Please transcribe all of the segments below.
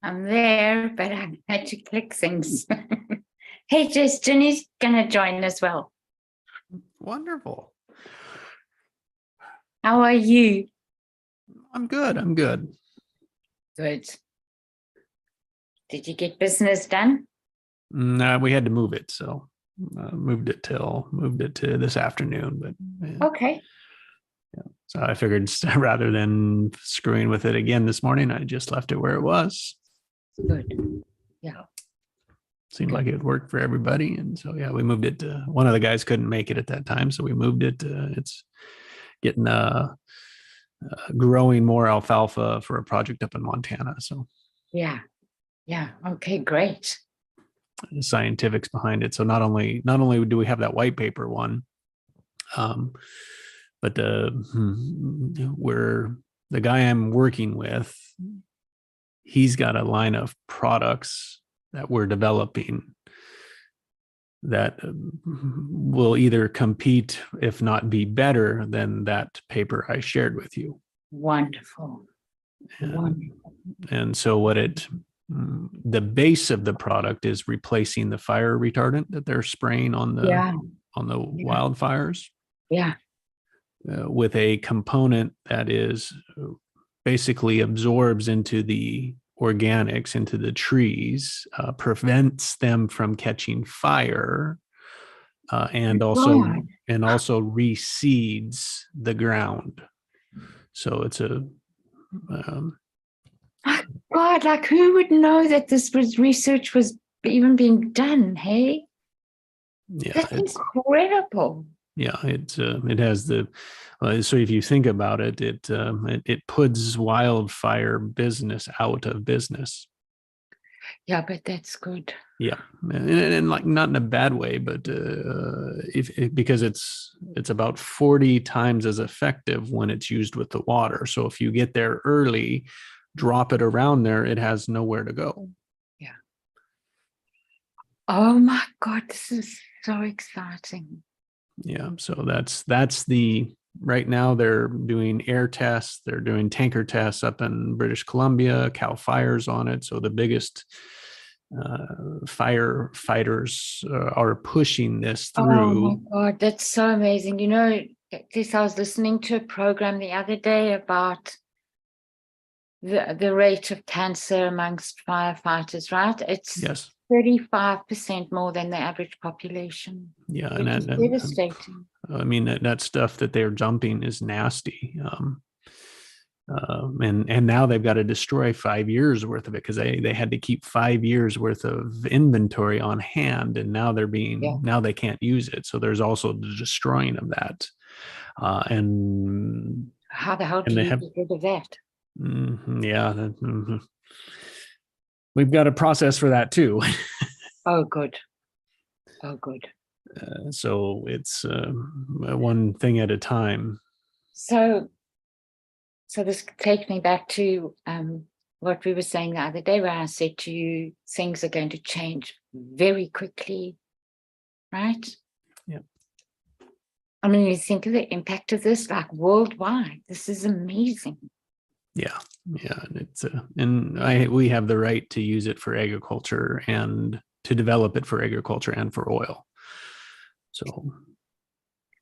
I'm there, but I had to click things. Hey, Jess, Jenny's gonna join as well. Wonderful. How are you? I'm good. I'm good. Good. Did you get business done? No, we had to move it, so moved it to this afternoon. But yeah. Okay. So I figured rather than screwing with it again this morning, I just left it where it was. Good. Yeah. Seemed like it worked for everybody, and so yeah, we moved it to. One of the guys couldn't make it at that time, so we moved it. It's getting growing more alfalfa for a project up in Montana. So Yeah. Okay, great. the scientifics behind it. So not only do we have that white paper one, but where the guy I'm working with, he's got a line of products that we're developing that will either compete, if not be better than that paper I shared with you. Wonderful. And so the base of the product is replacing the fire retardant that they're spraying on the wildfires. Yeah. With a component that is basically absorbs into the organics, into the trees, prevents them from catching fire, and also reseeds the ground. So it's a God, like who would know that this research was even being done? Hey, yeah, that's incredible. Yeah, it has the so if you think about it, it puts wildfire business out of business. Yeah, but that's good. Yeah, and like not in a bad way, but because it's about 40 times as effective when it's used with the water. So if you get there early, drop it around there, it has nowhere to go. Yeah. Oh my God, this is so exciting. Yeah, so that's right now they're doing air tests, they're doing tanker tests up in British Columbia, Cal Fire's on it. So the biggest firefighters are pushing this through. Oh my God, that's so amazing. You know, this I was listening to a program the other day about the rate of cancer amongst firefighters, right? It's Yes. 35% more than the average population. Yeah, and that's devastating. I mean that stuff that they're dumping is nasty. And now they've got to destroy 5 years worth of it because they had to keep 5 years worth of inventory on hand, and now now they can't use it. So there's also the destroying of that. And how the hell do you get rid of that? We've got a process for that too. Oh, good. So it's one thing at a time. So this takes me back to what we were saying the other day, where I said to you, things are going to change very quickly, right? Yeah. I mean, you think of the impact of this, like worldwide. This is amazing. Yeah, and it's we have the right to use it for agriculture and to develop it for agriculture and for oil. So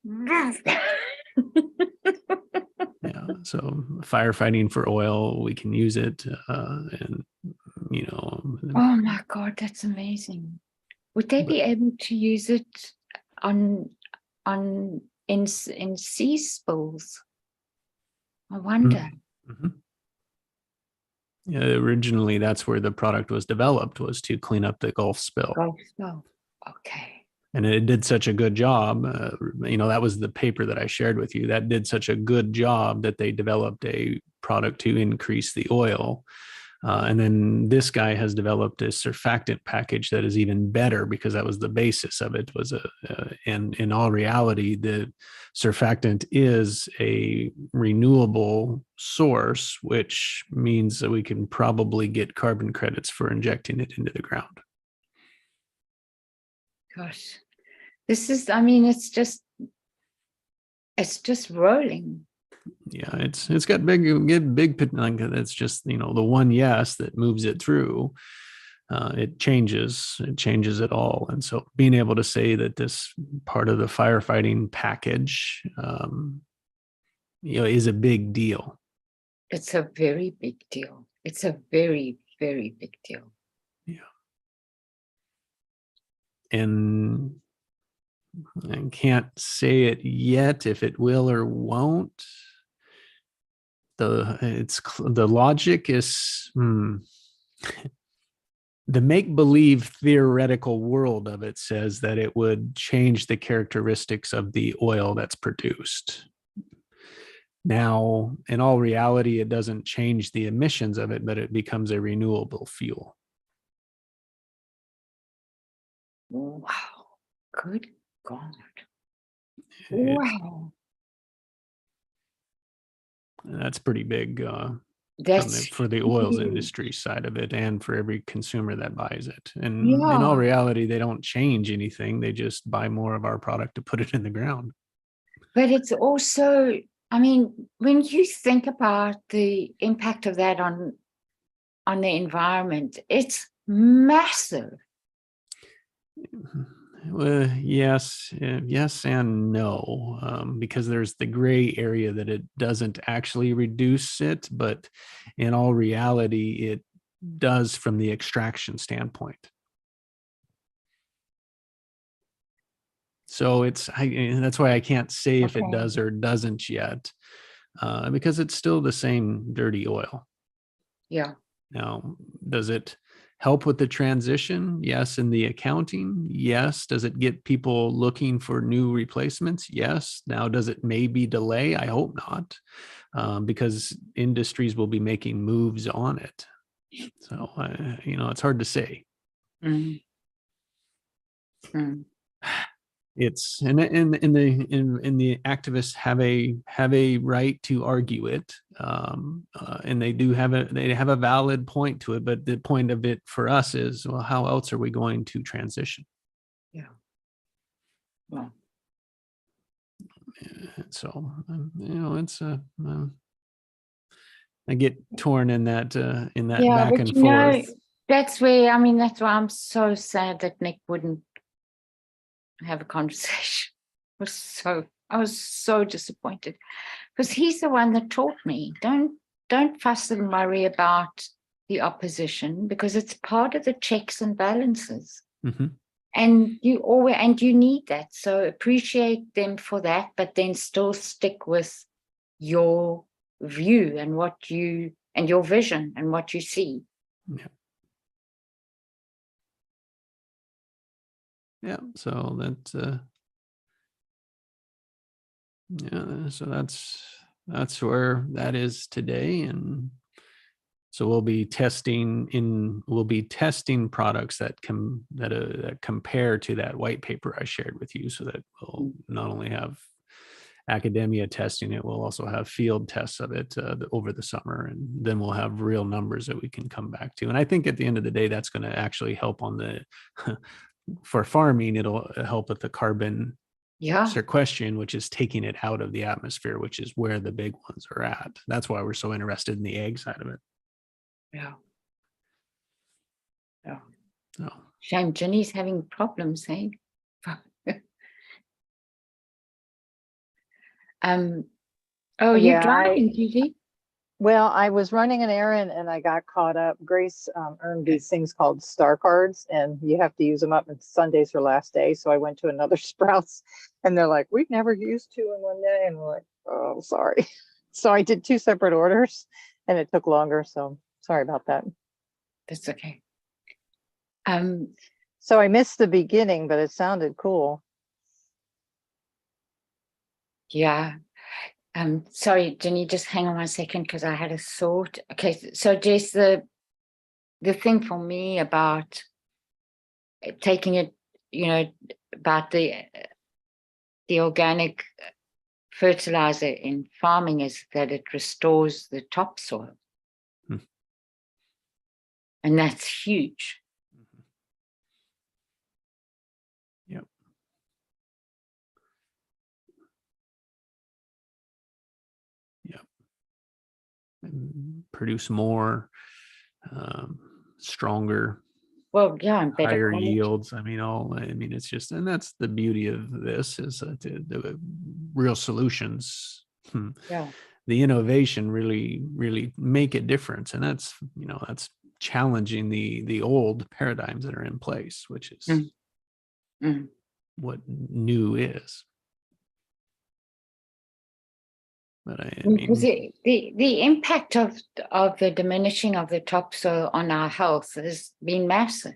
yeah, so firefighting for oil, we can use it, and oh my God, that's amazing. Would they be able to use it in sea spills? I wonder. Mm-hmm. Yeah, originally that's where the product was developed, was to clean up the Gulf spill. Okay. And it did such a good job. That was the paper that I shared with you. That did such a good job that they developed a product to increase the oil. And then this guy has developed a surfactant package that is even better because that was the basis of it. And in all reality, the surfactant is a renewable source, which means that we can probably get carbon credits for injecting it into the ground. Gosh, this is, I mean, it's just rolling. Yeah, it's got big, like it's just, the one yes that moves it through. It changes it all. And so being able to say that this part of the firefighting package, is a big deal. It's a very big deal. It's a very, very big deal. Yeah. And I can't say it yet if it will or won't. The logic is the make-believe theoretical world of it says that it would change the characteristics of the oil that's produced. Now, in all reality, it doesn't change the emissions of it, but it becomes a renewable fuel. Wow. Good God. Wow. That's pretty big That's for the oils huge. industry side of it and for every consumer that buys it. And Yeah. in all reality, they don't change anything. They just buy more of our product to put it in the ground. But it's also, I mean, when you think about the impact of that on the environment, it's massive. Well, yes and no, because there's the gray area that it doesn't actually reduce it, but in all reality, it does from the extraction standpoint. So that's why I can't say if it does or doesn't yet, because it's still the same dirty oil. Yeah. Now, does it help with the transition? Yes. In the accounting? Yes. Does it get people looking for new replacements? Yes. Now, does it maybe delay? I hope not, because industries will be making moves on it. So, it's hard to say. Mm. Mm. It's and the activists have a right to argue it, and they have a valid point to it. But the point of it for us is, well, how else are we going to transition? Yeah. Well. So it's I get torn in that back and forth. That's where, I mean, that's why I'm so sad that Nick wouldn't have a conversation. I was so disappointed because he's the one that taught me, don't fuss and worry about the opposition because it's part of the checks and balances. Mm-hmm. And you need that. So appreciate them for that, but then still stick with your view and your vision and what you see. Yeah. Yeah. So so that's where that is today. And so we'll be testing products that compare to that white paper I shared with you, so that we'll not only have academia testing it, we'll also have field tests of it over the summer, and then we'll have real numbers that we can come back to. And I think at the end of the day, that's going to actually help on for farming. It'll help with the carbon sequestration, which is taking it out of the atmosphere, which is where the big ones are at. That's why we're so interested in the ag side of it. Yeah. Yeah. Oh. Shame Jenny's having problems, eh? You're driving, Gigi? Well, I was running an errand and I got caught up. Grace earned these things called Star Cards, and you have to use them up, and Sunday's her last day. So I went to another Sprouts, and they're like, "We've never used 2 in one day," and we're like, "Oh, sorry." So I did 2 separate orders, and it took longer. So sorry about that. That's okay. So I missed the beginning, but it sounded cool. Yeah. Sorry, Jenny, just hang on 1 second because I had a thought. Okay, so Jess, the the thing for me about taking it, about the organic fertilizer in farming is that it restores the topsoil. And that's huge. Yep. Yep. And produce more, stronger, Well, yeah, and better higher quality. yields. I mean, it's just, and that's the beauty of this is the real solutions. Yeah. The innovation really make a difference. And that's, that's challenging the old paradigms that are in place, which is what new is. But I Because mean, the impact of the diminishing of the topsoil on our health has been massive.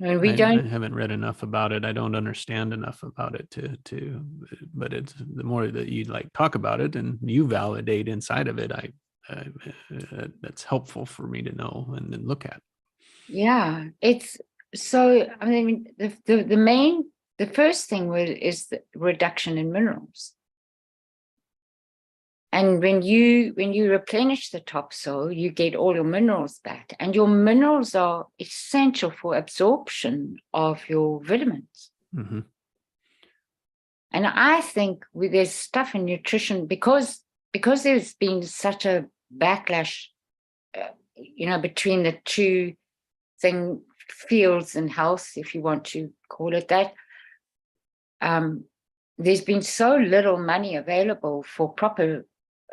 And we I don't. haven't read enough about it. I don't understand enough about it but it's the more that you talk about it and you validate inside of it, that's helpful for me to know and then look at. Yeah, it's so, I mean, the first thing is the reduction in minerals. And when you replenish the topsoil, you get all your minerals back, and your minerals are essential for absorption of your vitamins. Mm-hmm. And I think there's stuff in nutrition because there's been such a backlash, between the two fields in health, if you want to call it that. There's been so little money available for proper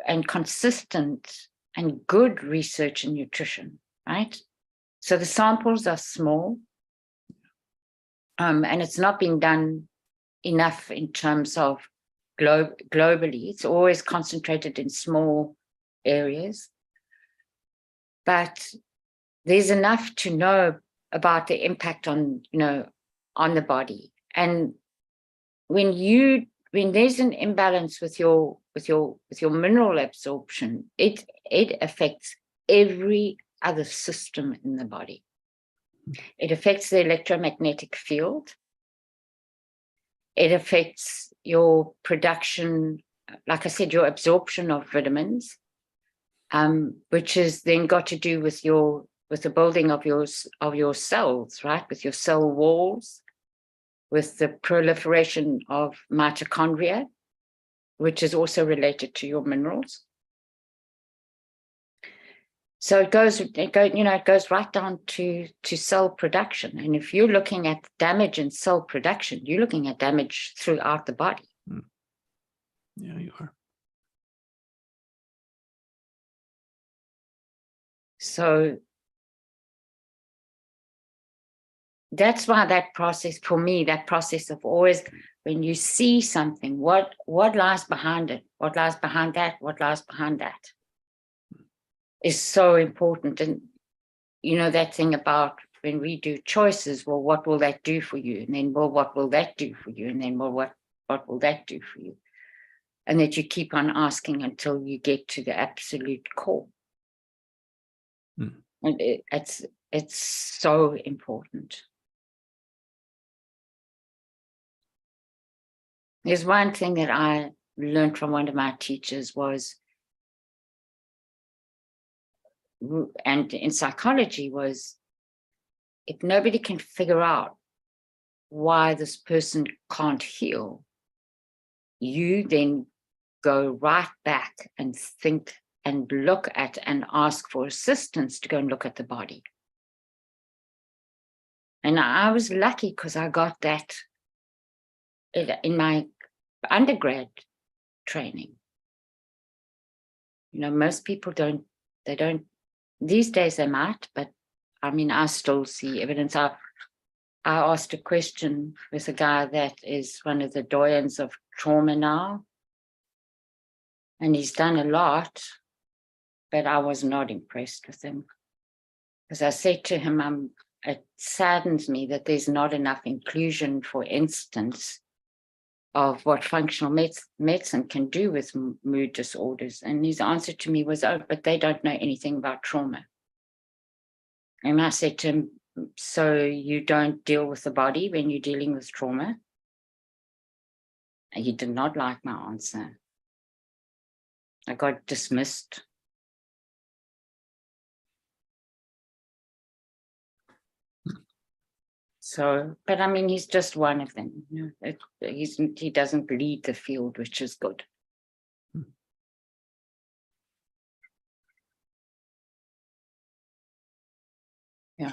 and consistent and good research in nutrition, right? So the samples are small, and it's not being done enough in terms of globally. It's always concentrated in small areas, but there's enough to know about the impact on the body. And when there's an imbalance with your mineral absorption, it affects every other system in the body. It affects the electromagnetic field. It affects your production, like I said, your absorption of vitamins, which is then got to do with the building of your cells, right? With your cell walls, with the proliferation of mitochondria, which is also related to your minerals. So it goes right down to cell production. And if you're looking at damage in cell production, you're looking at damage throughout the body. Yeah, you are. So that's why that process, for me, that process of always, when you see something, what lies behind it, what lies behind that, what lies behind that, is so important. And that thing about when we do choices, well, what will that do for you? And then, well, what will that do for you? And then, well, what will that do for you? And that you keep on asking until you get to the absolute core. And it's so important. There's one thing that I learned from one of my teachers and in psychology was, if nobody can figure out why this person can't heal, you then go right back and think and look at and ask for assistance to go and look at the body. And I was lucky because I got that in my undergrad training. Most people don't, these days they might, but I mean, I still see evidence. I asked a question with a guy that is one of the doyens of trauma now, and he's done a lot, but I was not impressed with him. Because I said to him, it saddens me that there's not enough inclusion, for instance, of what functional medicine can do with mood disorders. And his answer to me was, oh, but they don't know anything about trauma. And I said to him, so you don't deal with the body when you're dealing with trauma? And he did not like my answer. I got dismissed. So, but I mean, he's just one of them. You know, he doesn't lead the field, which is good. Yeah.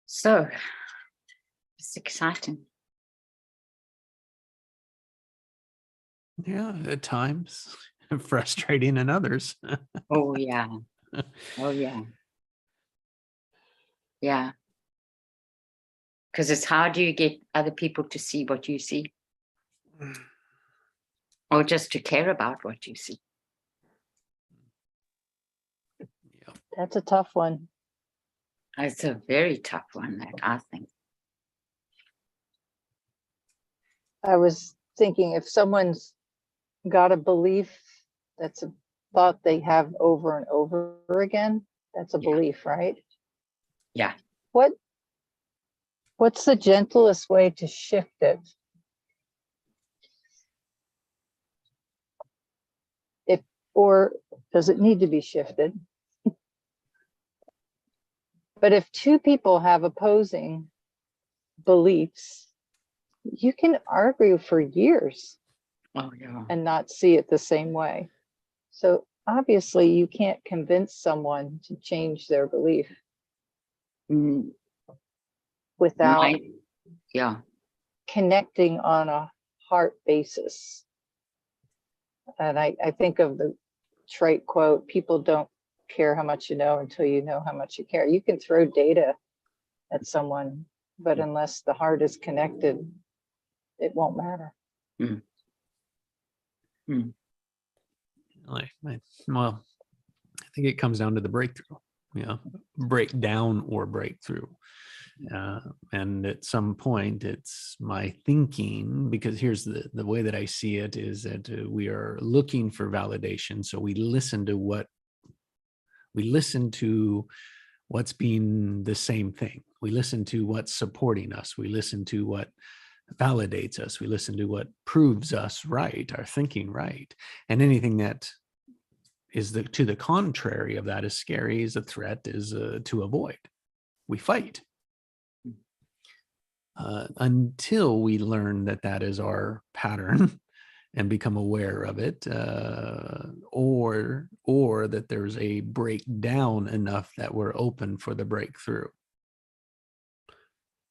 So, it's exciting. Yeah, at times frustrating in others. Oh, yeah. Oh, yeah. Yeah. Because it's how do you get other people to see what you see? Or just to care about what you see? Yeah. That's a tough one. It's a very tough one, that I think. I was thinking if someone's got a belief that's a thought they have over and over again, that's a Yeah. belief, right? Yeah. What's the gentlest way to shift it? Or does it need to be shifted? But if two people have opposing beliefs, you can argue for years Oh, yeah. and not see it the same way. So obviously you can't convince someone to change their belief Mm, without yeah. connecting on a heart basis. And I think of the trite quote, people don't care how much you know until you know how much you care. You can throw data at someone, but unless the heart is connected, it won't matter. Mm. Mm. Well, I think it comes down to the breakthrough, breakdown or breakthrough. And at some point it's my thinking, because here's the way that I see it is that we are looking for validation. So we listen to what's being the same thing. We listen to what's supporting us. We listen to what validates us. We listen to what proves us right, our thinking right. And anything that is to the contrary of that is scary, is a threat, is to avoid. We fight. Until we learn that that is our pattern and become aware of it, or that there's a breakdown enough that we're open for the breakthrough.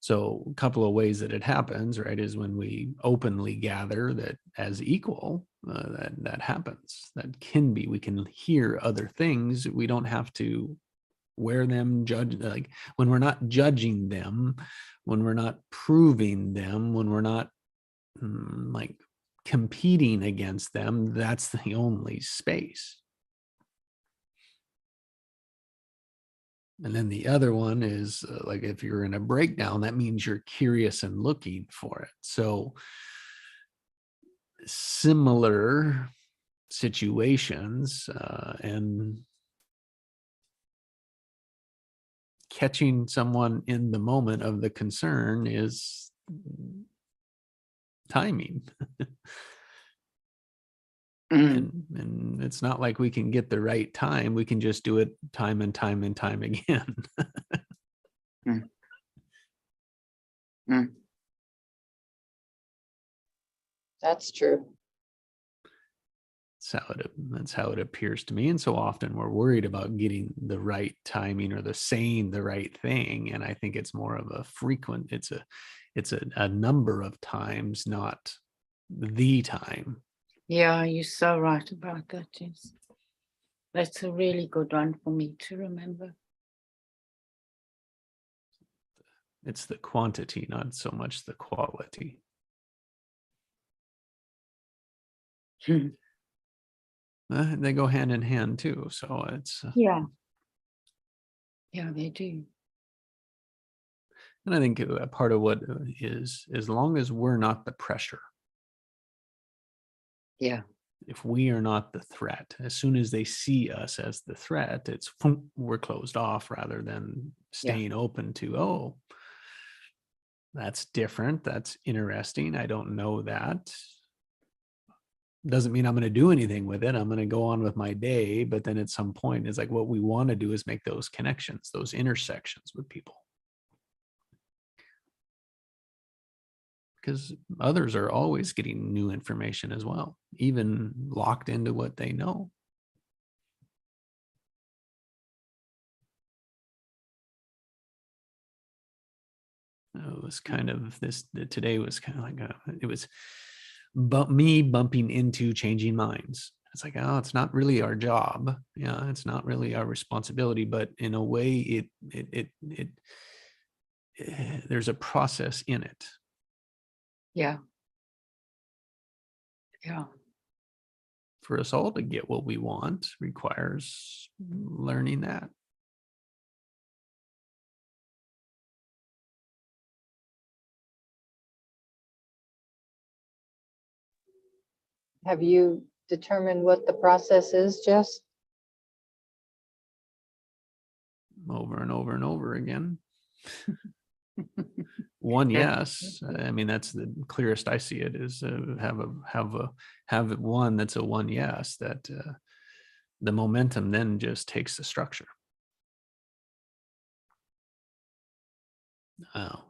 So a couple of ways that it happens, right, is when we openly gather that as equal, that happens. That can be, we can hear other things. We don't have to wear them, judge, like when we're not judging them, when we're not proving them, when we're not like competing against them, that's the only space. And then the other one is like if you're in a breakdown, that means you're curious and looking for it. So similar situations and catching someone in the moment of the concern is timing. And it's not like we can get the right time. We can just do it time and time and time again. That's true. That's how it appears to me. And so often we're worried about getting the right timing or saying the right thing. And I think it's more of a frequent, it's a number of times, not the time. Yeah, you're so right about that, yes. That's a really good one for me to remember. It's the quantity, not so much the quality. They go hand in hand too. So it's yeah, they do. And I think a part of what is, as long as we're not the pressure, Yeah. if we are not the threat, as soon as they see us as the threat, it's we're closed off rather than staying open to, oh, that's different. That's interesting. I don't know that. Doesn't mean I'm going to do anything with it. I'm going to go on with my day. But then at some point, it's like what we want to do is make those connections, those intersections with people. Because others are always getting new information as well, even locked into what they know. It was kind of today was kind of like it was me bumping into changing minds. It's like, oh, it's not really our job. Yeah, it's not really our responsibility, but in a way there's a process in it. Yeah. Yeah. For us all to get what we want requires learning that. Have you determined what the process is, Jess? Over and over and over again. One, yes. I mean, that's the clearest I see it is have one that's a one yes, that the momentum then just takes the structure.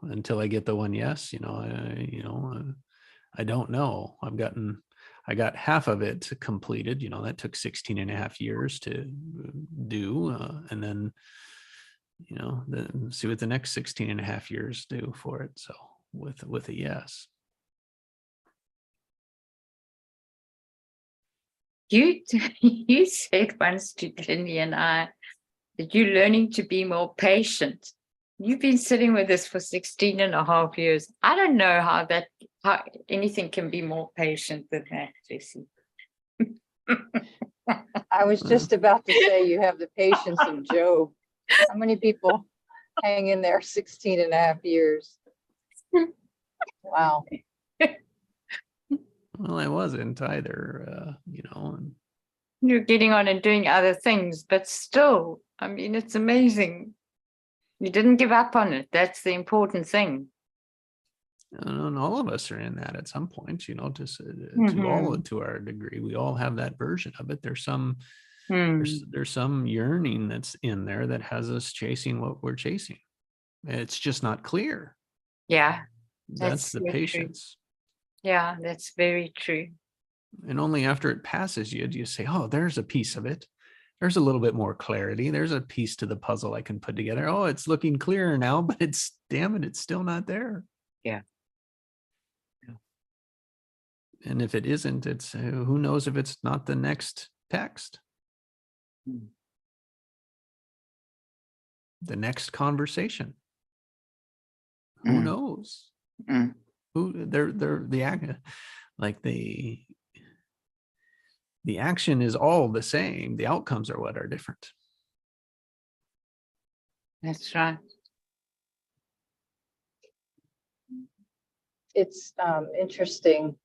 Until I get the one yes, I don't know. I got half of it completed. That took 16 and a half years to do, and then see what the next 16 and a half years do for it. So with a yes. You said once to Clindi and I that you're learning to be more patient. You've been sitting with us for 16 and a half years. I don't know how anything can be more patient than that, Jessie. I was just about to say you have the patience of Job. How many people hang in there 16 and a half years? Wow. Well, I wasn't either, You're getting on and doing other things, but still, I mean, it's amazing. You didn't give up on it. That's the important thing. And all of us are in that at some point, just to our degree. We all have that version of it. There's some there's some yearning that's in there that has us chasing what we're chasing. It's just not clear. Yeah. That's the patience. True. Yeah, that's very true. And only after it passes you do you say, oh, there's a piece of it. There's a little bit more clarity. There's a piece to the puzzle I can put together. Oh, it's looking clearer now, but it's still not there. Yeah. And if it isn't, it's who knows if it's not the next text. The next conversation. Who knows? Who they're the action is all the same. The outcomes are what are different. That's right. It's interesting.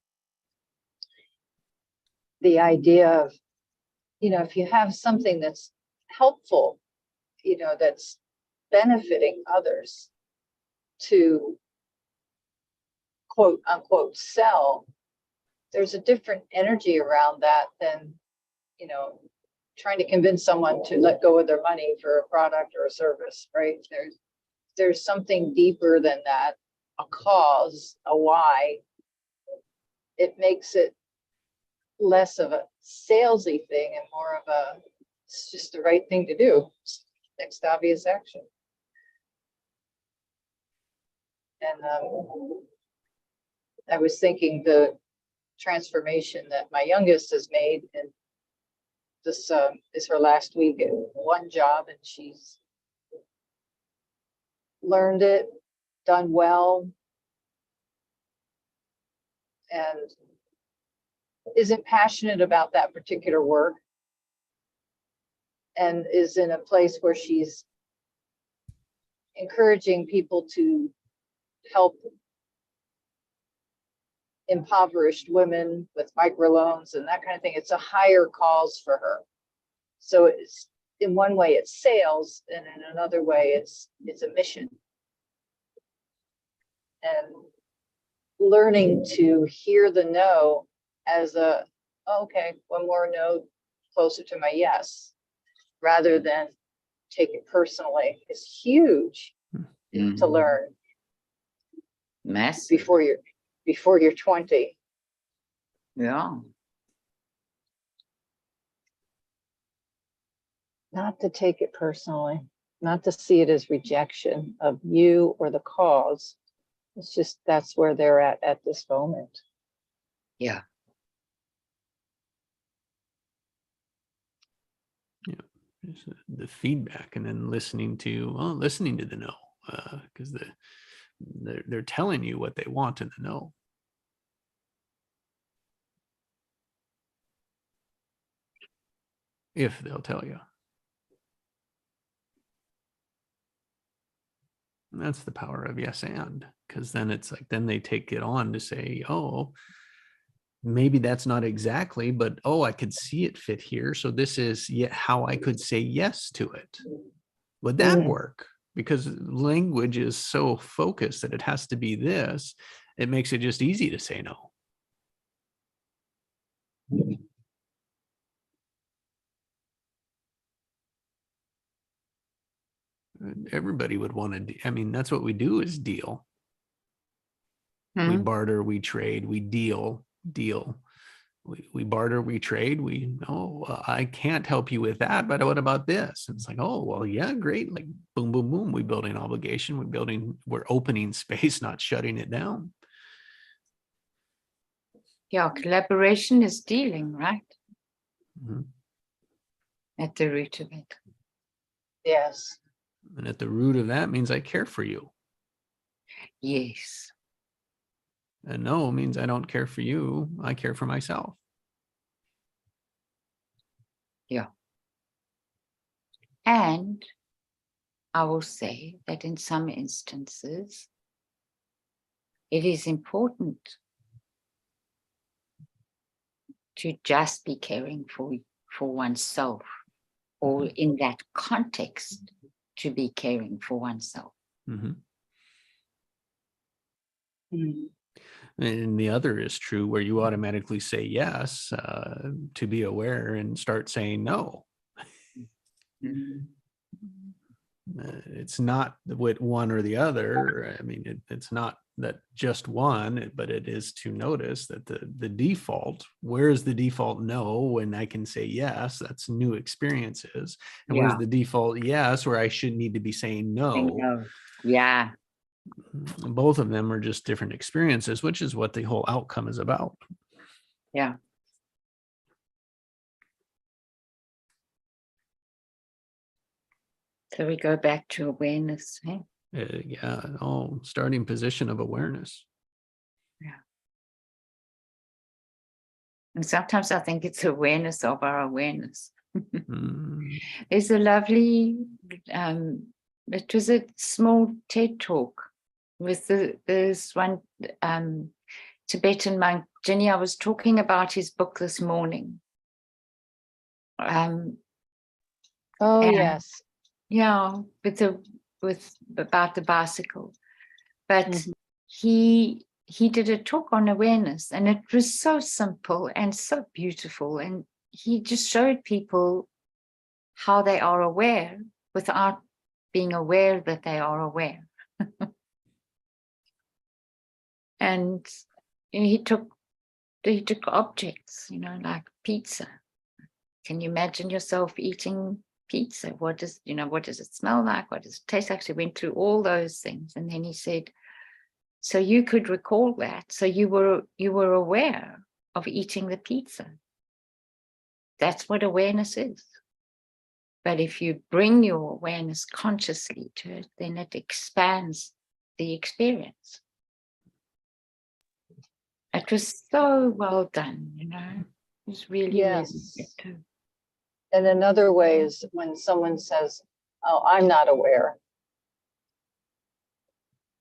The idea of, if you have something that's helpful, that's benefiting others, to quote unquote sell, there's a different energy around that than, trying to convince someone to let go of their money for a product or a service, right? There's something deeper than that, a cause, a why. It makes it less of a salesy thing and more of it's just the right thing to do. Next obvious action. And I was thinking the transformation that my youngest has made, and this is her last week at one job, and she's learned it, done well, and isn't passionate about that particular work, and is in a place where she's encouraging people to help impoverished women with microloans and that kind of thing. It's a higher cause for her. So it's, in one way it's sales, and in another way it's a mission. And learning to hear the no as a, okay, one more no closer to my yes, rather than take it personally, is huge to learn Massive. before you're 20. Yeah. Not to take it personally, not to see it as rejection of you or the cause. It's just, that's where they're at this moment. Yeah. Just the feedback, and then listening to the no, because they're telling you what they want in the no. If they'll tell you. And that's the power of yes and, because then it's like, then they take it on to say, oh, maybe that's not exactly, but oh, I could see it fit here. So this is yet how I could say yes to it. Would that work? Because language is so focused that it has to be this. It makes it just easy to say no. Everybody would want to, I mean, that's what we do, is deal. We barter, we trade, we deal. We barter, we trade, I can't help you with that, but what about this? And it's like, oh, well, yeah, great. Like boom, boom, boom. We build an obligation. We're opening space, not shutting it down. Yeah, collaboration is dealing, right? Mm-hmm. At the root of it. Yes. And at the root of that means I care for you. Yes. And no means I don't care for you. I care for myself. Yeah. And I will say that in some instances, it is important to just be caring for oneself, or in that context, to be caring for oneself. Mm-hmm. And the other is true, where you automatically say yes to be aware and start saying no. It's not with one or the other. I mean, it's not that just one, but it is to notice that the default, where is the default no when I can say yes? That's new experiences. And where's the default yes, where I should need to be saying no? Yeah. Both of them are just different experiences, which is what the whole outcome is about. Yeah. So we go back to awareness. Eh? Starting position of awareness. Yeah. And sometimes I think it's awareness of our awareness. There's a lovely, it was a small TED talk with this one Tibetan monk, Jenny. I was talking about his book this morning. Yes. Yeah, with about the bicycle, but he did a talk on awareness, and it was so simple and so beautiful, and he just showed people how they are aware without being aware that they are aware. And he took objects, like pizza. Can you imagine yourself eating pizza? What does it smell like? What does it taste like? So he went through all those things, and then he said, so you could recall that. So you were aware of eating the pizza. That's what awareness is. But if you bring your awareness consciously to it, then it expands the experience. It was so well done, It was really, Yes. really good. And another way is when someone says, oh, I'm not aware.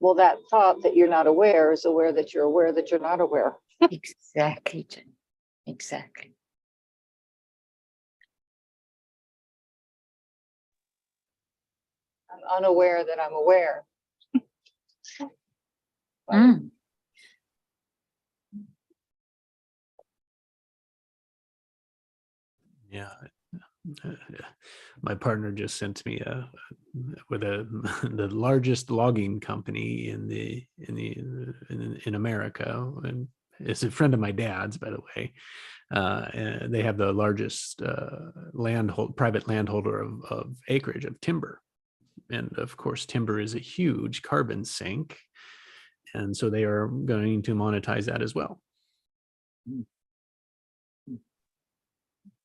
Well, that thought that you're not aware is aware that you're not aware. Exactly, Jen. Exactly. I'm unaware that I'm aware. Mm. Yeah. My partner just sent me with the largest logging company in America, and it's a friend of my dad's, by the way. And they have the largest private landholder of acreage of timber, and of course, timber is a huge carbon sink, and so they are going to monetize that as well.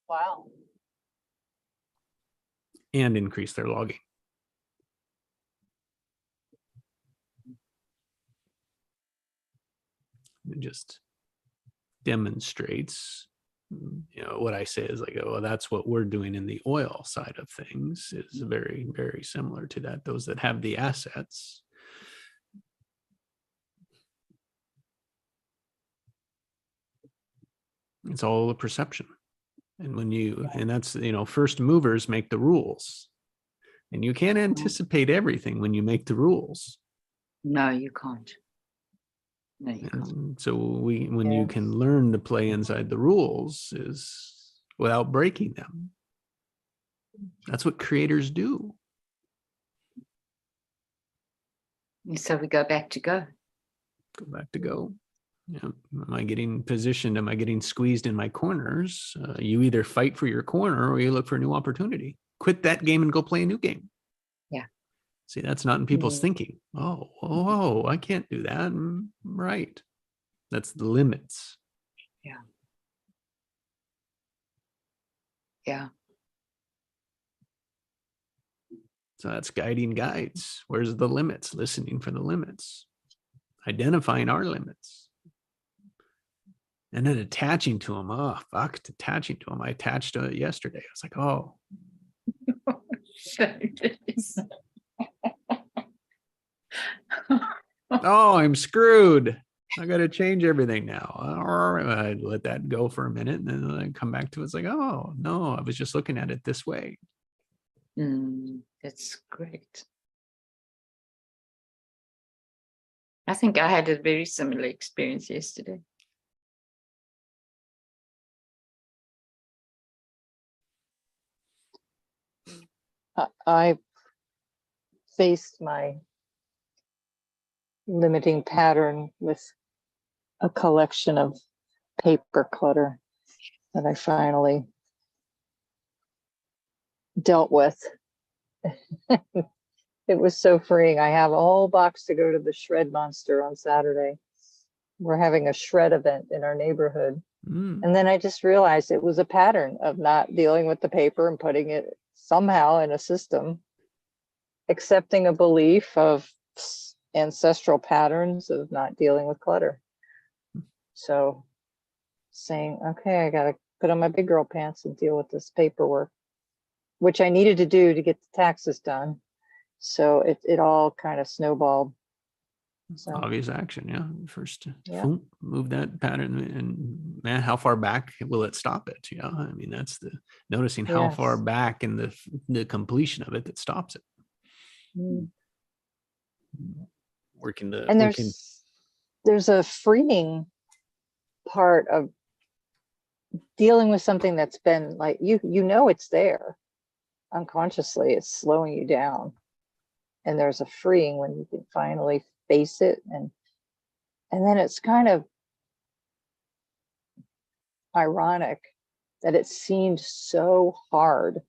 Wow. And increase their logging. It just demonstrates, what I say is like, oh, that's what we're doing in the oil side of things is very, very similar to that. Those that have the assets. It's all a perception. And and that's, first movers make the rules. And you can't anticipate everything when you make the rules. No, you can't. No, you can't. And so when you can learn to play inside the rules is without breaking them. That's what creators do. So we go back to go. Go back to go. Yeah. Am I getting positioned? Am I getting squeezed in my corners? You either fight for your corner or you look for a new opportunity. Quit that game and go play a new game. Yeah. See, that's not in people's thinking. Oh, I can't do that. Right. That's the limits. Yeah. Yeah. So that's guiding guides. Where's the limits? Listening for the limits. Identifying our limits. And then attaching to them. Oh, fuck, attaching to them. I attached to it yesterday. I was like, oh. Oh, I'm screwed. I got to change everything now. I let that go for a minute and then I come back to it. It's like, oh, no, I was just looking at it this way. That's great. I think I had a very similar experience yesterday. I faced my limiting pattern with a collection of paper clutter that I finally dealt with. It was so freeing. I have a whole box to go to the Shred Monster on Saturday. We're having a shred event in our neighborhood. And then I just realized it was a pattern of not dealing with the paper and putting it somehow in a system, accepting a belief of ancestral patterns of not dealing with clutter. So saying, okay, I got to put on my big girl pants and deal with this paperwork, which I needed to do to get the taxes done. So it all kind of snowballed. So, obvious action. Yeah. First, yeah. move that pattern and man, how far back will it stop it? Yeah. I mean, that's the noticing how far back in the completion of it that stops it. And there's a freeing part of dealing with something that's been like, it's there unconsciously, it's slowing you down. And there's a freeing when you can finally face it. And then it's kind of ironic that it seemed so hard,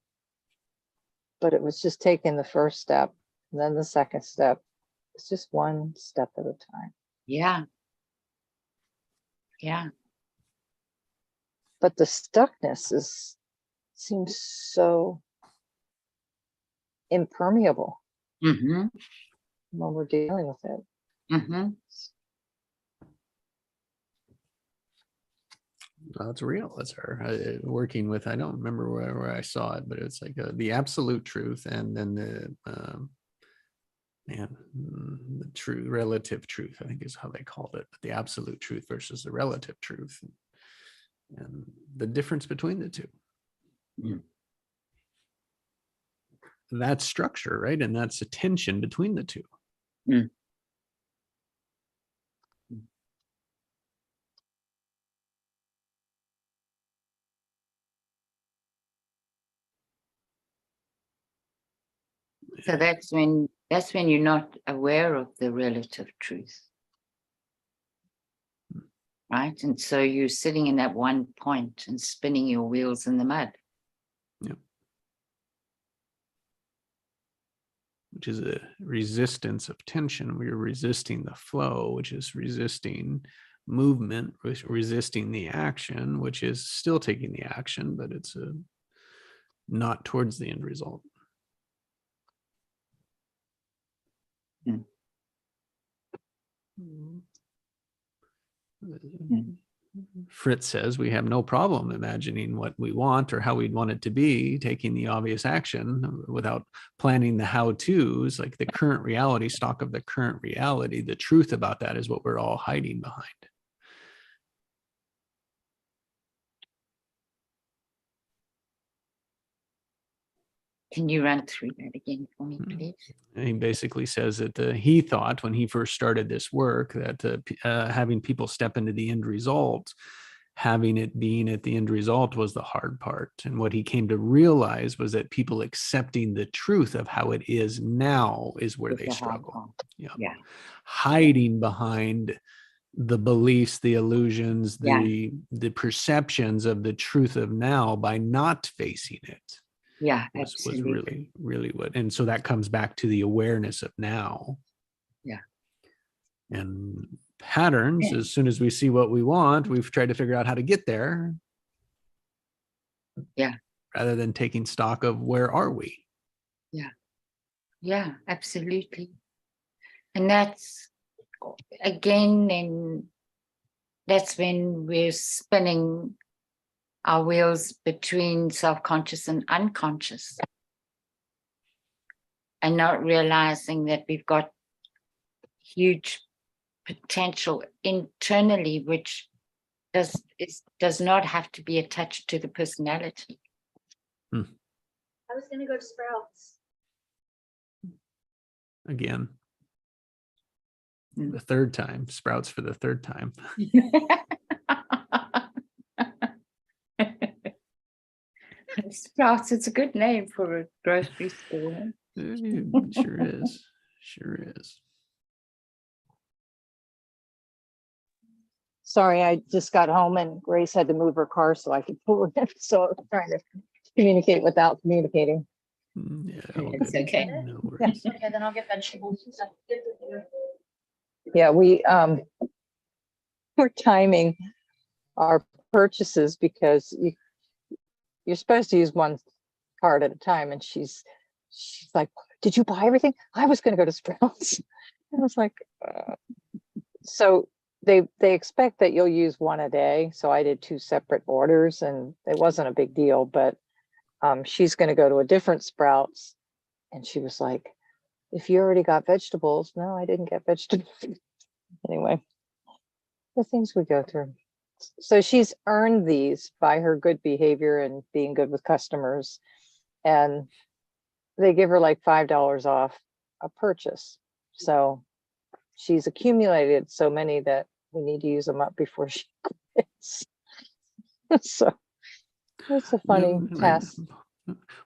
but it was just taking the first step and then the second step. It's just one step at a time. Yeah. Yeah. But the stuckness seems so impermeable when we're dealing with it. That's real. That's her working with, I don't remember where I saw it, but it's like the absolute truth and then and the true relative truth, I think is how they called it, but the absolute truth versus the relative truth, and the difference between the two. Mm. That's structure, right? And that's a tension between the two. Mm. So that's when you're not aware of the relative truth. Right? And so you're sitting in that one point and spinning your wheels in the mud. Yep. Which is a resistance of tension. We're resisting the flow, which is resisting movement, resisting the action, which is still taking the action, but it's not towards the end result. Mm. Mm. Fritz says we have no problem imagining what we want or how we'd want it to be, taking the obvious action without planning the how-tos, like the current reality, stock of the current reality. The truth about that is what we're all hiding behind. Can you run through that again for me, please? And he basically says that he thought when he first started this work that having people step into the end result, having it being at the end result was the hard part. And what he came to realize was that people accepting the truth of how it is now is where It's they the hard struggle. part. Yeah. Yeah. Hiding behind the beliefs, the illusions, Yeah. the perceptions of the truth of now by not facing it. Yeah, was absolutely. really what, and so that comes back to the awareness of now. Yeah. And patterns, Yeah. as soon as we see what we want, we've tried to figure out how to get there. Yeah. Rather than taking stock of where are we. Yeah, absolutely. And that's again, and that's when we're spinning our wheels between self-conscious and unconscious, and not realizing that we've got huge potential internally, which does not have to be attached to the personality. I was going to go to Sprouts. Again, Mm. the third time, Sprouts for the third time. Sprouts, it's a good name for a grocery store. Sure is. Sure is. Sorry, I just got home and Grace had to move her car so I could pull her in. So I was trying to communicate without communicating. Yeah, It's good. okay. No worries. Okay, then I'll get vegetables. Yeah, we're timing our purchases because you're supposed to use one card at a time. And she's like, did you buy everything? I was going to go to Sprouts. And I was like, so they expect that you'll use one a day. So I did 2 separate orders and it wasn't a big deal, but she's going to go to a different Sprouts. And she was like, if you already got vegetables. No, I didn't get vegetables. Anyway, the things we go through. So she's earned these by her good behavior and being good with customers. And they give her like $5 off a purchase. So she's accumulated so many that we need to use them up before she quits. So it's a funny task.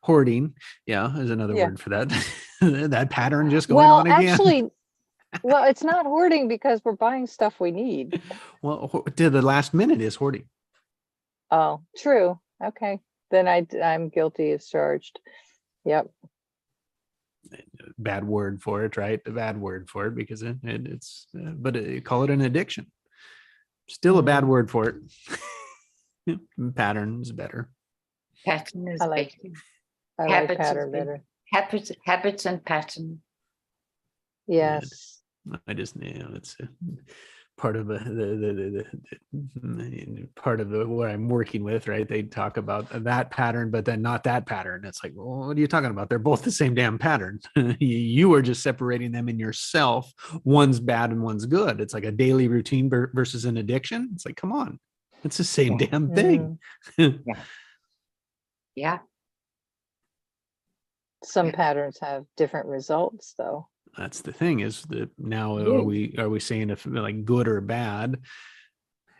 Hoarding, yeah, is another Yeah. word for that. That pattern just going Well, on again. actually, well, it's not hoarding because we're buying stuff we need. Well, to the last minute is hoarding. Oh, true. Okay. Then I'm guilty as charged. Yep. Bad word for it, right? The bad word for it because it's, but call it an addiction. Still a bad word for it. Pattern is better. Pattern is I like better. I like Habits is pattern better. better. Habits and pattern. Yes. I just, it's part of part of what I'm working with, right? They talk about that pattern, but then not that pattern. It's like, well, what are you talking about? They're both the same damn pattern. You are just separating them in yourself. One's bad and one's good. It's like a daily routine versus an addiction. It's like, come on, it's the same Yeah. damn thing. Yeah. Some patterns have different results, though. That's the thing, is that now Yeah. are we saying if like good or bad,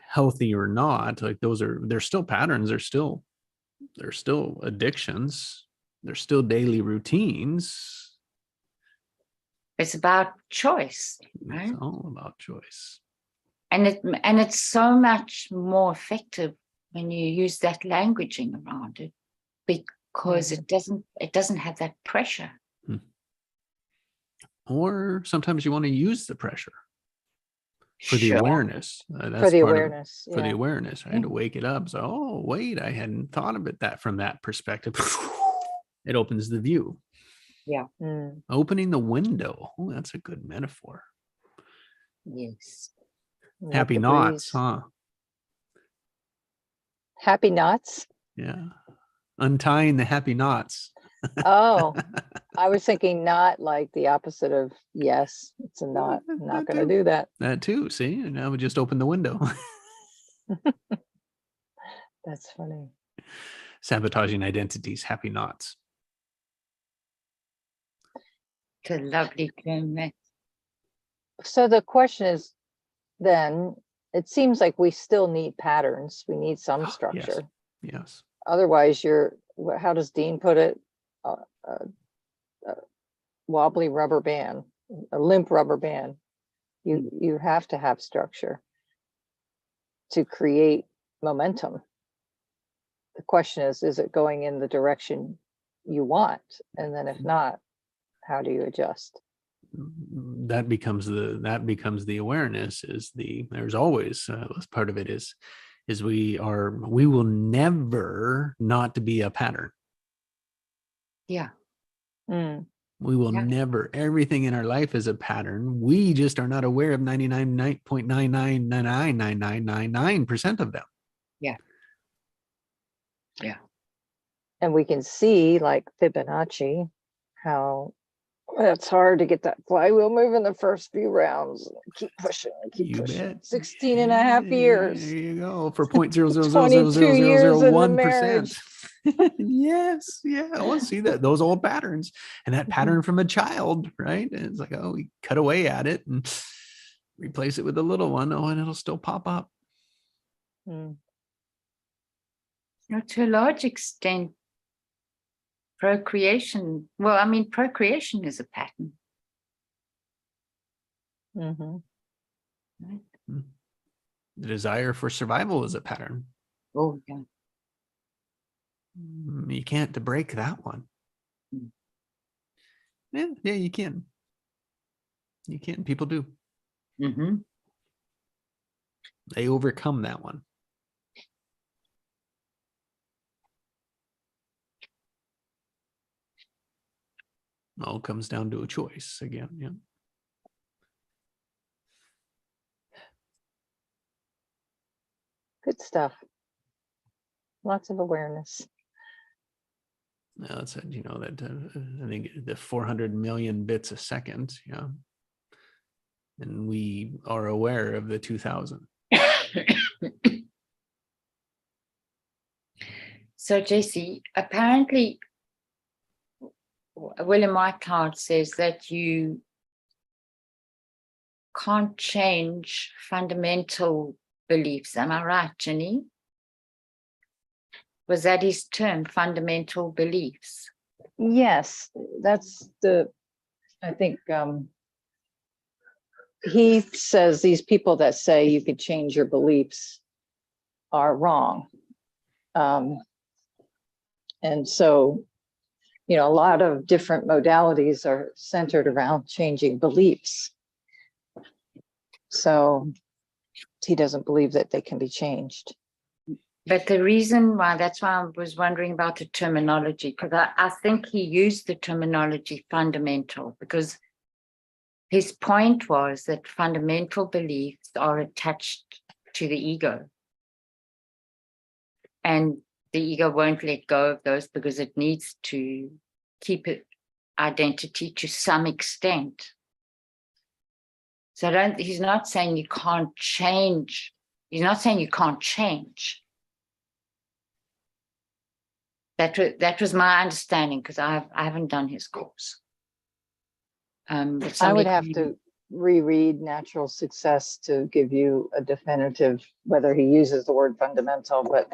healthy or not, like they're still patterns, they're still addictions, they're still daily routines. It's about choice, right? It's all about choice. And it's so much more effective when you use that languaging around it, because it doesn't have that pressure. Or sometimes you want to use the pressure for the Sure. awareness. For That's the part of- awareness. for the Yeah. awareness, right? Yeah. To wake it up. So, oh, wait, I hadn't thought of it from that perspective. It opens the view. Mm. Opening the window. Oh, that's a good metaphor. Yes. Let Happy the knots, breeze. huh? Happy knots. Yeah. Untying the happy knots. Oh, I was thinking not like the opposite of yes. It's a not. I'm not That going to too. do that. That too. See, and now we just open the window. That's funny. Sabotaging identities, happy knots. It's a lovely term. So the question is then, it seems like we still need patterns. We need some structure. Yes. Otherwise, how does Dean put it? Wobbly rubber band, a limp rubber band. You have to have structure to create momentum. The question is it going in the direction you want? And then if not, how do you adjust? That becomes the awareness. There's always part of it is we will never not to be a pattern. Yeah. Mm. We will Yeah. never, everything in our life is a pattern. We just are not aware of 99.9999999% of them. Yeah. And we can see, like Fibonacci, how it's hard to get that flywheel moving the first few rounds. Keep pushing, keep You pushing. bet. 16 and a half years. There you go. For 0.00000001%. 22 years in the marriage. Yes. Yeah. I want to see that. Those old patterns. And that pattern from a child, right? And it's like, oh, we cut away at it and replace it with a little one. Oh, and it'll still pop up. Mm. You know, to a large extent, procreation is a pattern. Mhm. Right? The desire for survival is a pattern. Oh, yeah. You can't break that one. Mm. Yeah, you can. You can. People do. Mm-hmm. They overcome that one. All comes down to a choice again. Yeah. Good stuff. Lots of awareness. Now it's that I think the 400 million bits a second. Yeah. And we are aware of the 2000. So, Jesse, apparently, William Whitecloud says that you can't change fundamental beliefs. Am I right, Jenny? Was that his term, fundamental beliefs? Yes, that's I think he says these people that say you could change your beliefs are wrong. And so, a lot of different modalities are centered around changing beliefs. So he doesn't believe that they can be changed. But the reason why, that's why I was wondering about the terminology, because I think he used the terminology fundamental, because his point was that fundamental beliefs are attached to the ego. And the ego won't let go of those because it needs to keep it identity to some extent. So he's not saying you can't change. He's not saying you can't change. That was my understanding, because I haven't done his course. But I would somebody have to reread Natural Success to give you a definitive, whether he uses the word fundamental, but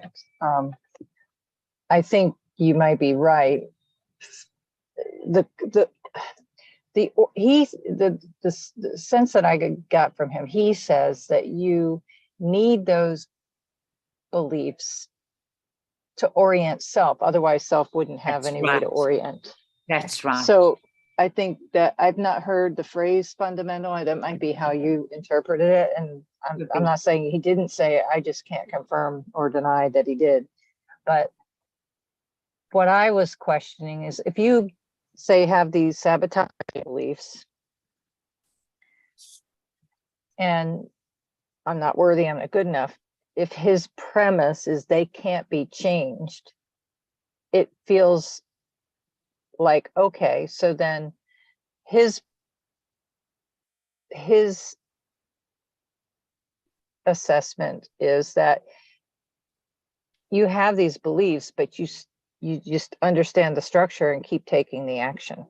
I think you might be right. The sense that I got from him, he says that you need those beliefs to orient self. Otherwise, self wouldn't have That's any way to right. orient. That's right. So I think that I've not heard the phrase fundamental, and that might be how you interpreted it. And I'm not saying he didn't say it. I just can't confirm or deny that he did. But what I was questioning is, if you say have these sabotage beliefs, and I'm not worthy, I'm not good enough, if his premise is they can't be changed, it feels like, okay, so then his assessment is that you have these beliefs, but you just understand the structure and keep taking the action.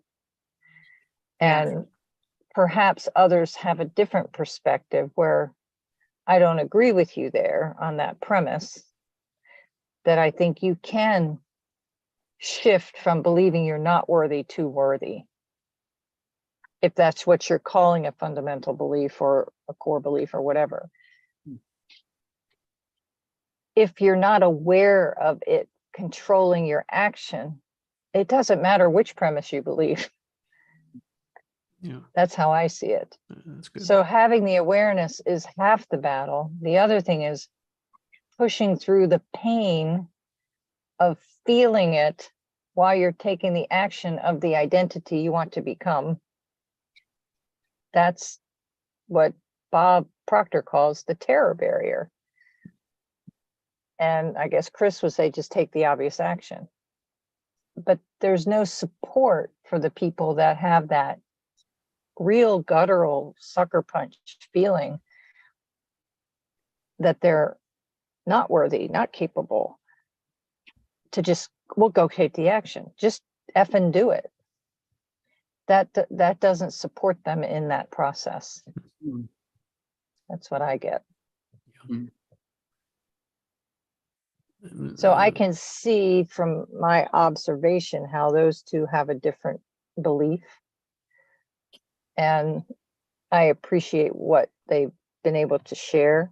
Yeah. And perhaps others have a different perspective where I don't agree with you there on that premise, that I think you can shift from believing you're not worthy to worthy, if that's what you're calling a fundamental belief or a core belief or whatever. If you're not aware of it controlling your action, it doesn't matter which premise you believe. Yeah, That's how I see it. that's good. So having the awareness is half the battle. The other thing is pushing through the pain of feeling it while you're taking the action of the identity you want to become. That's what Bob Proctor calls the terror barrier. And I guess Chris would say, just take the obvious action. But there's no support for the people that have that real guttural sucker punch feeling that they're not worthy, not capable, to just, well, go take the action. Just effing do it. That doesn't support them in that process. Mm. That's what I get. And, So I can see from my observation how those two have a different belief. And I appreciate what they've been able to share.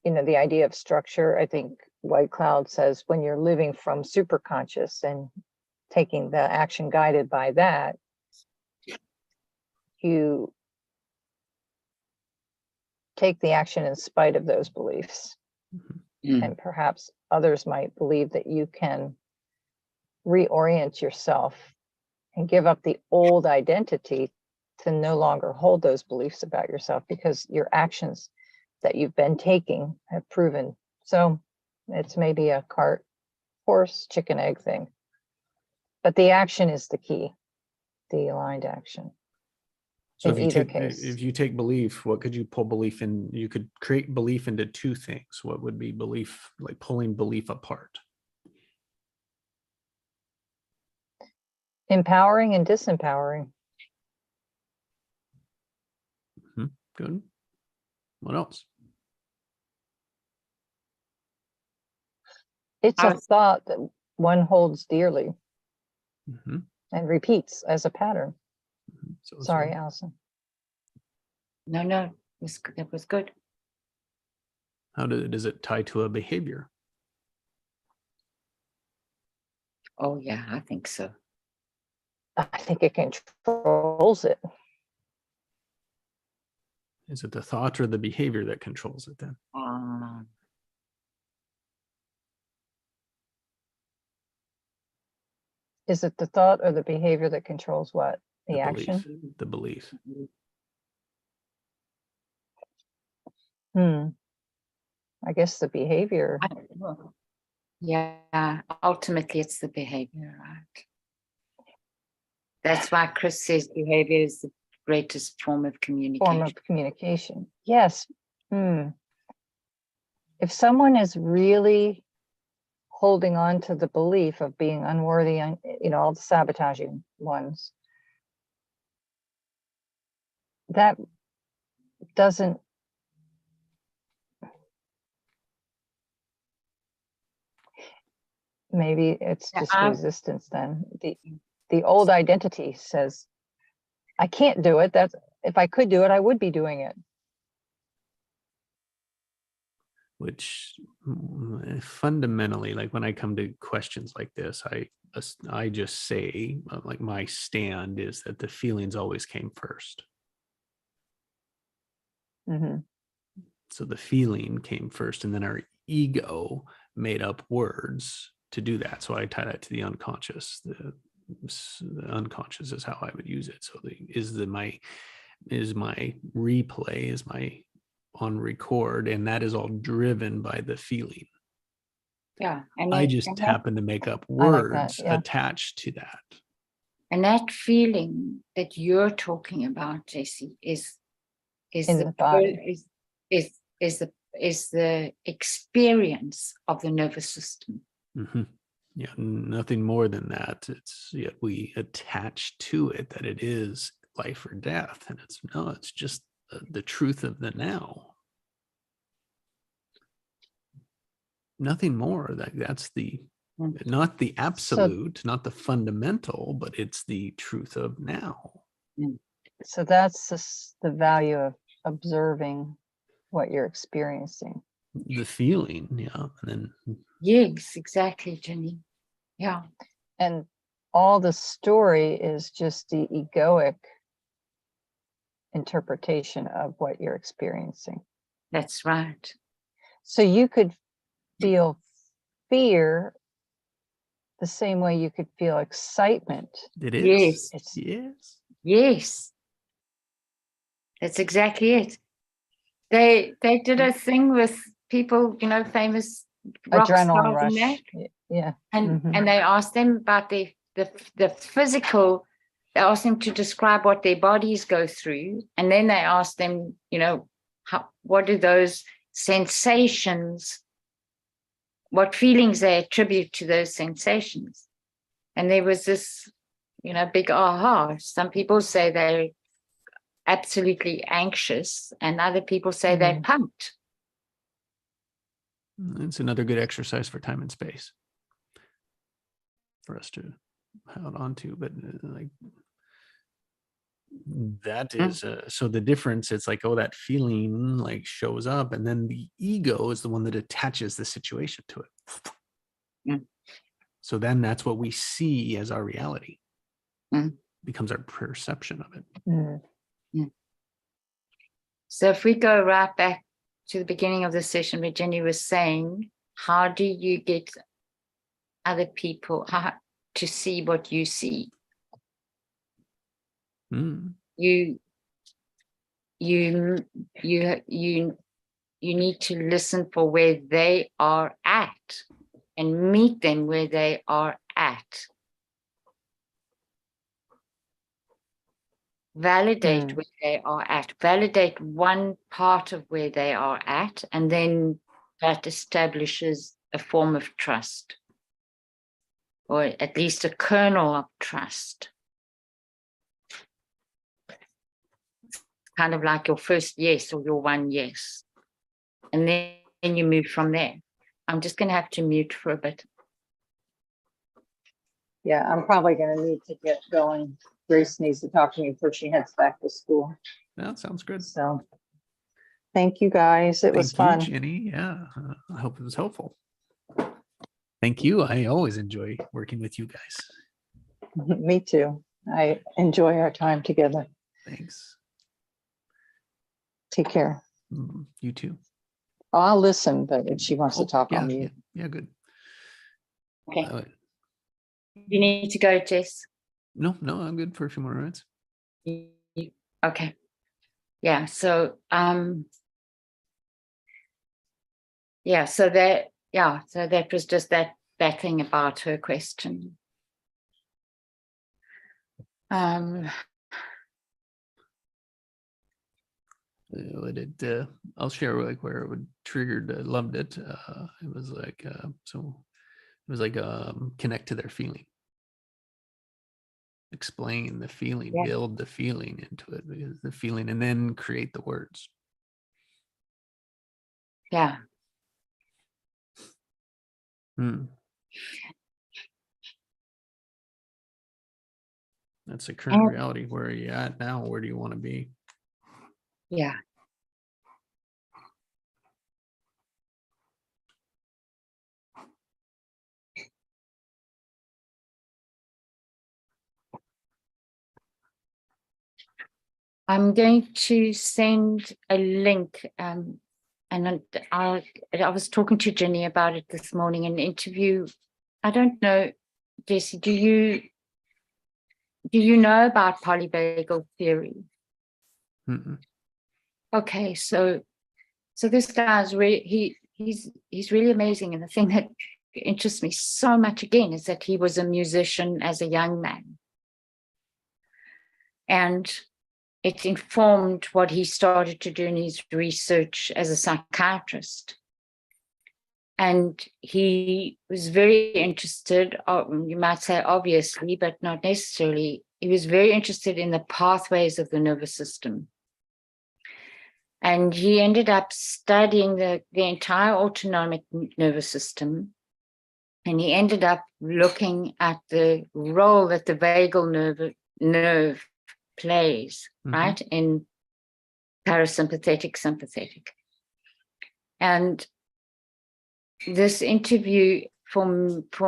You know, the idea of structure, I think White Cloud says when you're living from superconscious and taking the action guided by that, you take the action in spite of those beliefs. Mm. And perhaps others might believe that you can reorient yourself and give up the old identity to no longer hold those beliefs about yourself, because your actions that you've been taking have proven. So it's maybe a cart, horse, chicken, egg thing. But the action is the key, the aligned action. so in if you either take case. if you take belief, what could you pull belief in? You could create belief into two things. What would be belief, like pulling belief apart? Empowering and disempowering. Good. What else? It's I a was- thought that one holds dearly Mm-hmm. and repeats as a pattern. So Sorry, Allison. No, that was good. how does it tie to a behavior? Oh yeah, I think so. I think it controls it. Is it the thought or the behavior that controls it then? Is it the thought or the behavior that controls what? the action. belief, the belief. I guess the behavior. Yeah, ultimately it's the behavior, right? That's why Chris says behavior is the greatest form of communication. Form of communication. Yes. If someone is really holding on to the belief of being unworthy, all the sabotaging ones, that doesn't maybe it's Yeah, just resistance then. The old identity says, I can't do it. That's if I could do it, I would be doing it. Which fundamentally, like when I come to questions like this, I just say, like, my stand is that the feelings always came first. So the feeling came first, and then our ego made up words to do that. So I tie that to the unconscious. The unconscious is how I would use it. So my replay is my on record, and that is all driven by the feeling. Yeah, and I just happen to make up words attached to that. And that feeling that you're talking about, Jesse, is in the body. Is the experience of the nervous system. Yeah, nothing more than that. It's yet we attach to it that it is life or death, and it's just the truth of the now. Nothing more. That's the not the absolute, not the fundamental, but it's the truth of now. So that's the value of observing what you're experiencing. The feeling, yeah. And then yes, exactly, Jenny. Yeah. And all the story is just the egoic interpretation of what you're experiencing. That's right. So you could feel fear the same way you could feel excitement. It is. Yes. Yes. That's exactly it. They did a thing with people, famous rock Adrenaline stars rush. and that. Yeah. And they asked them about the physical. They asked them to describe what their bodies go through, and then they asked them, what do those sensations, what feelings they attribute to those sensations. And there was this, big aha. Some people say they're absolutely anxious, and other people say they're pumped. It's another good exercise for time and space for us to hold on to, but like that is so the difference. It's like, oh, that feeling like shows up, and then the ego is the one that attaches the situation to it. So then that's what we see as our reality. Becomes our perception of it. So if we go right back to the beginning of the session where Jenny was saying, how do you get other people to see what you see? You need to listen for where they are at and meet them where they are at. Validate where they are at. Validate one part of where they are at, and then that establishes a form of trust, or at least a kernel of trust. Kind of like your first yes or your one yes. And then you move from there. I'm just going to have to mute for a bit. Yeah, I'm probably going to need to get going. Grace needs to talk to me before she heads back to school. That sounds good. So thank you guys. It was fun. Jenny. Yeah, I hope it was helpful. Thank you. I always enjoy working with you guys. Me too. I enjoy our time together. Thanks. Take care. You too. I'll listen, but if she wants to talk, I'll mute. Yeah, good. Okay. You need to go, Jess. No, I'm good for a few more minutes. Okay. Yeah. So, yeah. So that was just that thing about her question. I'll share like where it would triggered, loved it. It was like, connect to their feeling. Explain the feeling, Yeah. build the feeling into it, because the feeling, and then create the words. Yeah. That's the current And- reality. Where are you at now? Where do you want to be? Yeah. I'm going to send a link, and I was talking to Jenny about it this morning, an interview. I don't know, Jesse, do you know about polyvagal theory? Mm-mm. Okay, so this guy's really he's really amazing, and the thing that interests me so much again is that he was a musician as a young man, and it informed what he started to do in his research as a psychiatrist. And he was very interested, you might say obviously, but not necessarily. He was very interested in the pathways of the nervous system. And he ended up studying the entire autonomic nervous system. And he ended up looking at the role that the vagal nerve plays, right, in parasympathetic, sympathetic. And this interview for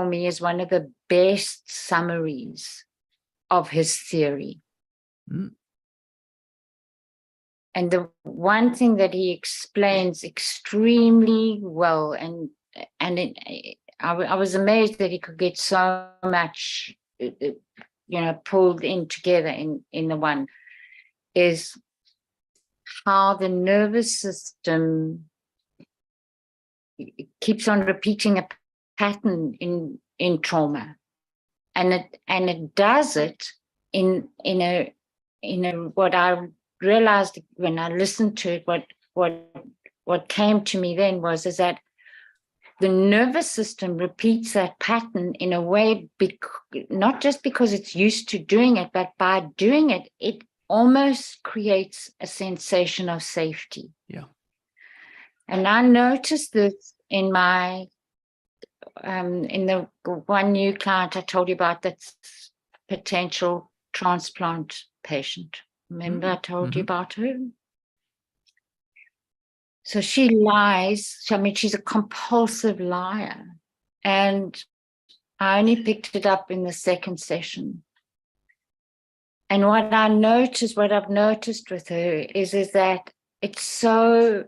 me is one of the best summaries of his theory. And the one thing that he explains extremely well, and I was amazed that he could get so much, pulled in together in the one, is how the nervous system keeps on repeating a pattern in trauma, and it does it in a what I realized when I listened to it, what came to me then is that the nervous system repeats that pattern in a way, not just because it's used to doing it, but by doing it, it almost creates a sensation of safety. Yeah. And I noticed this in my in the one new client I told you about, that's potential transplant patient. Remember I told you about her? So she lies. I mean, she's a compulsive liar. And I only picked it up in the second session. And what I've noticed with her is that it's so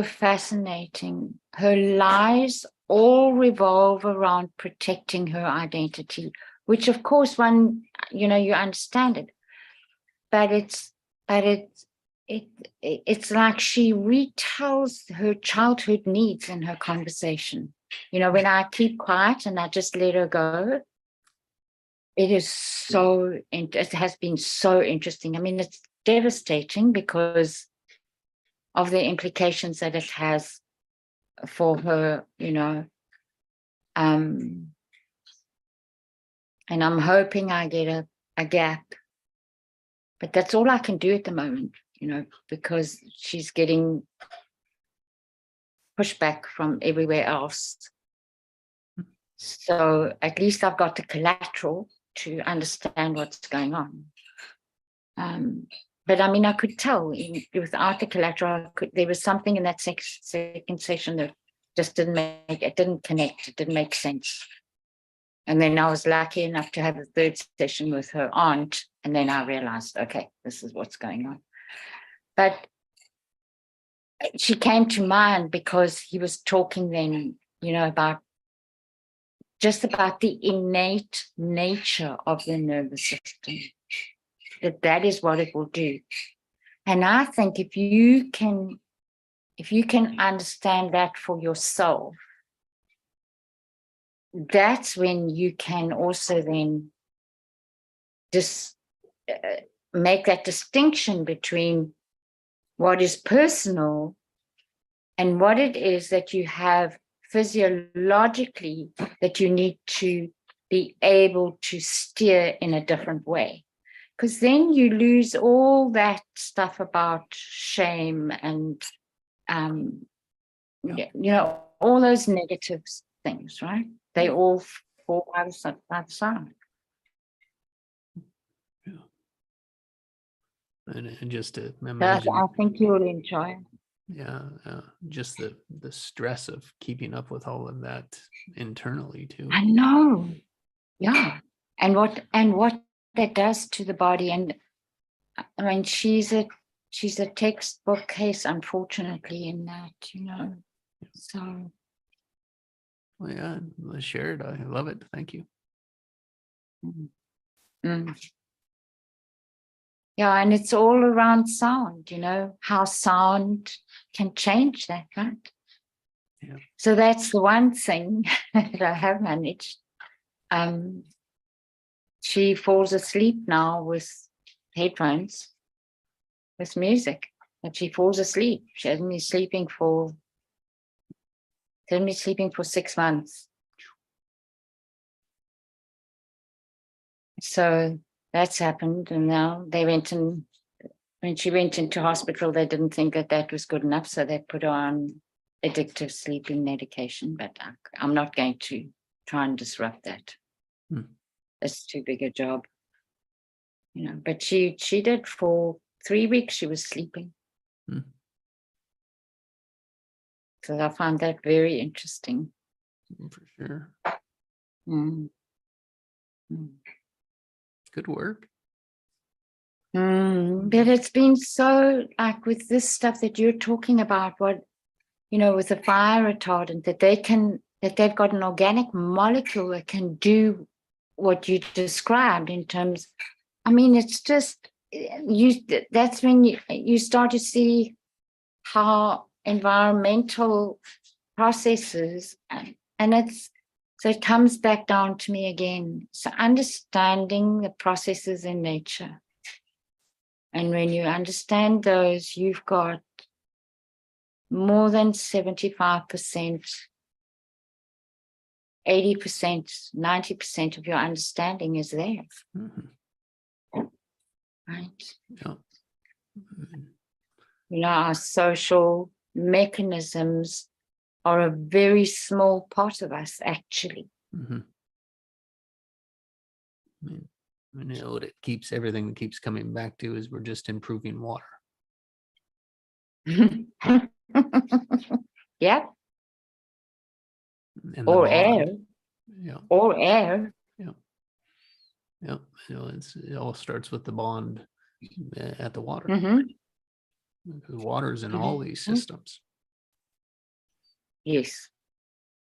fascinating. Her lies all revolve around protecting her identity, which of course you understand it. But it's like she retells her childhood needs in her conversation. When I keep quiet and I just let her go, it has been so interesting. I mean, it's devastating because of the implications that it has for her, and I'm hoping I get a gap, but that's all I can do at the moment, because she's getting pushback from everywhere else. So at least I've got the collateral to understand what's going on. But I mean, I could tell without the collateral, there was something in that second session that just didn't connect. It didn't make sense. And then I was lucky enough to have a third session with her aunt. And then I realized, okay, this is what's going on. But she came to mind because he was talking then, about the innate nature of the nervous system. that is what it will do. And I think if you can understand that for yourself, that's when you can also then just make that distinction between what is personal and what it is that you have physiologically that you need to be able to steer in a different way. Because then you lose all that stuff about shame and, all those negative things, right? They all fall by the side. And just to But imagine, I think you'll enjoy it. yeah, just the stress of keeping up with all of that internally too. I know. Yeah. And what that does to the body. And I mean, she's a textbook case, unfortunately, in that, So Well, yeah, let's share it. I love it. Thank you. mm. Yeah, and it's all around sound, how sound can change that, right? Yeah. So that's the one thing that I have managed. She falls asleep now with headphones, with music, and she falls asleep. She hasn't been sleeping for 6 months. So that's happened, and now when she went into hospital, they didn't think that was good enough, so they put her on addictive sleeping medication, but I'm not going to try and disrupt that. It's too big a job, but she did for 3 weeks, she was sleeping. So I found that very interesting. For sure. Mm. Good work. But it's been so, like with this stuff that you're talking about, with the fire retardant, that they've got an organic molecule that can do what you described in terms, I mean, it's just, that's when you start to see how environmental processes, and so it comes back down to me again. So understanding the processes in nature. And when you understand those, you've got more than 75%, 80%, 90% of your understanding is there. Right? Yeah. Our social mechanisms are a very small part of us, actually. What it keeps, everything that keeps coming back to is we're just improving water. Yeah. And Or the air. bond. Yeah. Or air. Yeah. It all starts with the bond at the water. Because water's in all these systems. Yes.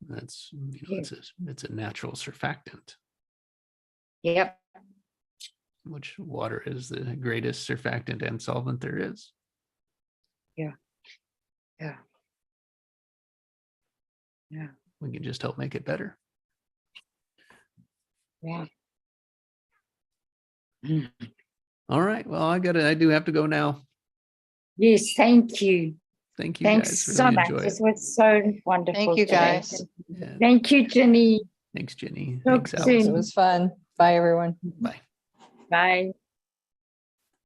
That's, it's a natural surfactant. Yep. Which water is the greatest surfactant and solvent there is. Yeah. We can just help make it better. Yeah. All right. Well, I do have to go now. Yes, thank you. Thank you. Thanks guys. so Really much. enjoy This it. was so wonderful. Thank you, today. guys. Yeah. Thank you, Jenny. Thanks, Jenny. Talk Thanks, soon. Alice. It was fun. Bye, everyone. Bye. Bye.